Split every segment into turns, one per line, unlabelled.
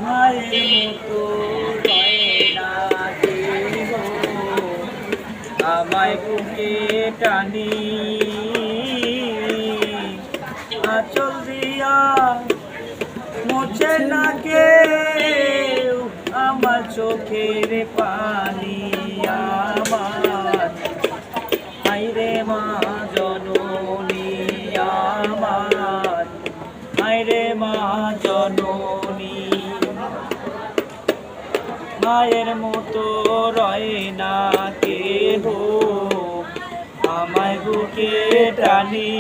মায়ের মতো রয় না কেহ, আমায় বুকে টানি আঁচল দিয়া মুছে না কেউ আমার চোখের পানি। আমার হায়রে মা জননী, আমার হায়রে মা জননী। মায়ের মতো রয় না কেহ, আমায় বুকে টানি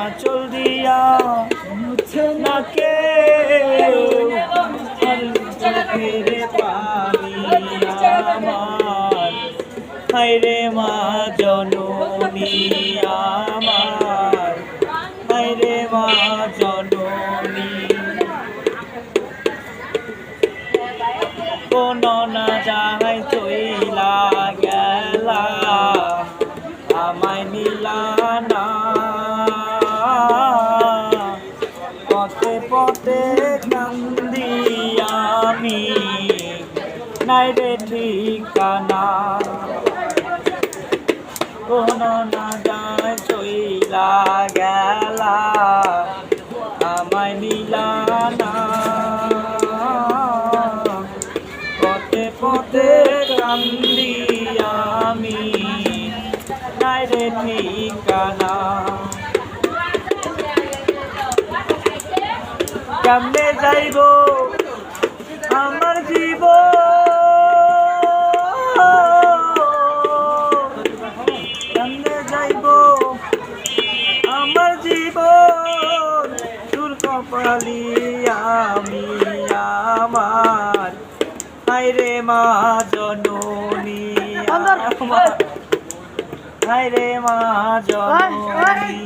আঁচল দিয়া মুছে না কেউ চোখের পানি। আমার হায়রে মা জননী, আমার হায়রে মা জননী। কোন না যায় চইলা গেলা, আমায় নিলা না, পথে পথে কান্দি আমি, নাই রে ঠিকানা। কোন না যায় চইলা গেলা, আমায় নিলা না, পথে পথে কান্দি আমি, নাই রে ঠিকানা। কেমনে যাইব আমার জীবন, কেমনে যাইব আমার জীবন, তোর কপালি আমি, আমার হায়রে মা জননী, আমার হায়রে মা জননী।